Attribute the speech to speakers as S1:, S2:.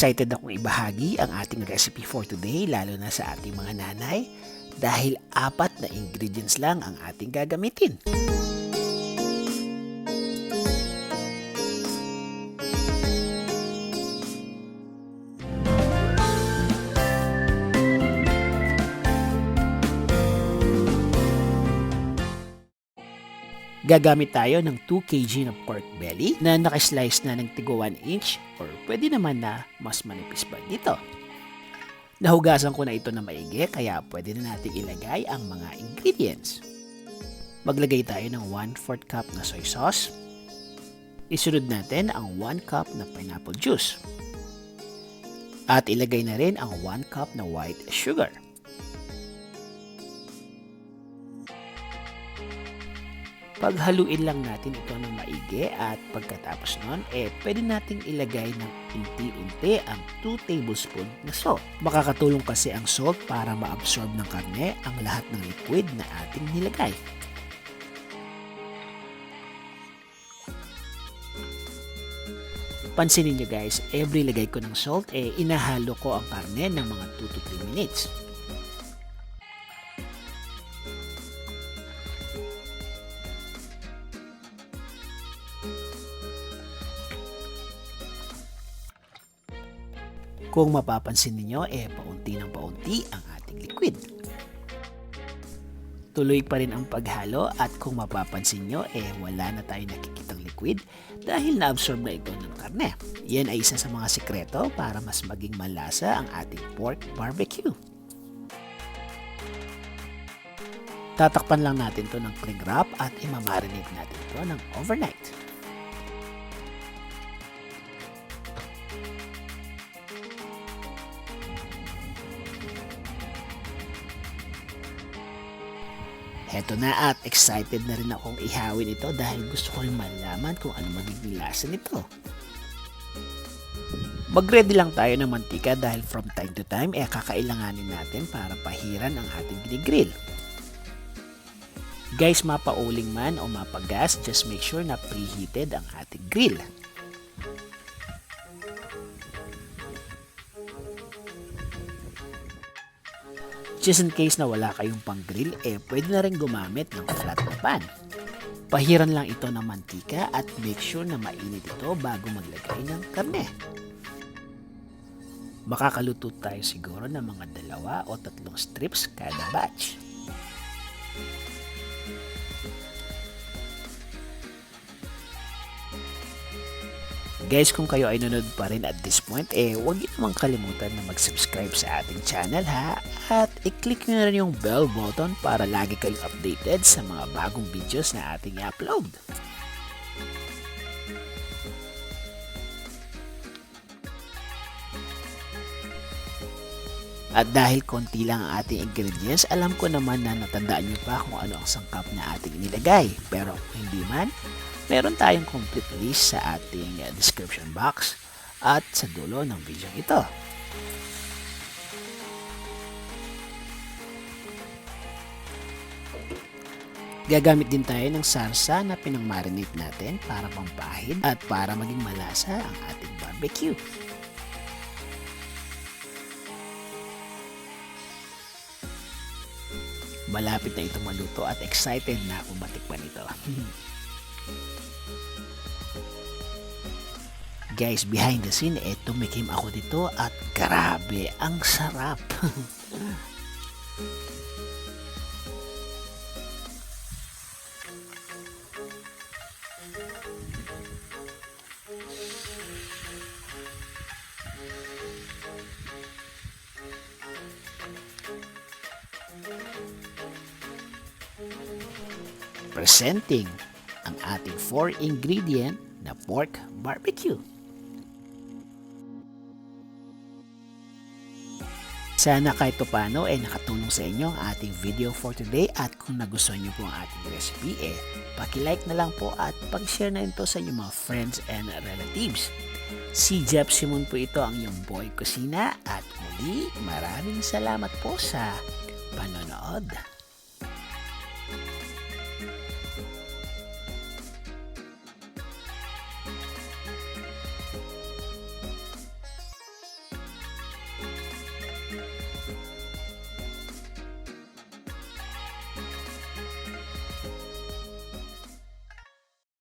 S1: Excited akong ibahagi ang ating recipe for today, lalo na sa ating mga nanay, dahil 4 na ingredients lang ang ating gagamitin. Gagamit tayo ng 2 kg na pork belly na nakaslice na ng tigo 1 inch or pwede naman na mas manipis pa dito. Nahugasan ko na ito na maigi kaya pwede na natin ilagay ang mga ingredients. Maglagay tayo ng 1/4 cup na soy sauce. Isunod natin ang 1 cup na pineapple juice. At ilagay na rin ang 1 cup na white sugar. Paghaluin lang natin ito ng maigi at pagkatapos nun, pwede nating ilagay ng unti-unti ang 2 tablespoon na salt. Makakatulong kasi ang salt para ma-absorb ng karne ang lahat ng liquid na ating nilagay. Pansinin nyo guys, every lagay ko ng salt, inahalo ko ang karne ng mga 2 to 3 minutes. Kung mapapansin niyo, paunti ng paunti ang ating liquid. Tuloy pa rin ang paghalo at kung mapapansin nyo, wala na tayong nakikitang liquid dahil na-absorb na ito ng karne. Yan ay isa sa mga sikreto para mas maging malasa ang ating pork barbecue. Tatakpan lang natin to ng cling wrap at imamarinate natin to ng overnight. Heto na at excited na rin akong ihawin ito dahil gusto ko rin malaman kung ano magiging lasa nito. Mag-ready lang tayo ng mantika dahil from time to time kakailanganin natin para pahiran ang ating ginigrill. Guys, mapauling man o mapagas, just make sure na preheated ang ating grill. Just in case na wala kayong pang grill, pwede na rin gumamit ng flat na pan. Pahiran lang ito ng mantika at make sure na mainit ito bago maglagay ng karne. Makakaluto tayo siguro ng mga 2 o 3 strips kada batch. Guys, kung kayo ay nanonood pa rin at this point, huwag niyo namang kalimutan na mag-subscribe sa ating channel ha, at i-click nyo na rin yung bell button para lagi kayong updated sa mga bagong videos na ating i-upload. At dahil konti lang ang ating ingredients, alam ko naman na natandaan nyo pa kung ano ang sangkap na ating inilagay. Pero kung hindi man, meron tayong complete list sa ating description box at sa dulo ng video ito. Gagamit din tayo ng sarsa na pinang-marinate natin para pampahid at para maging malasa ang ating barbecue. Malapit na itong maluto at excited na akong matikman ito. Guys, behind the scene, tumikim ako dito at grabe, ang sarap. Presenting ang ating 4 ingredient na pork barbecue. Sana kahit paano nakatulong sa inyo ang ating video for today, at kung nagustuhan nyo po ang ating recipe, paki-like na lang po at pag-share na ito sa inyong mga friends and relatives. Si Jeff Simon po ito, ang iyong boy kusina, at muli maraming salamat po sa panonood.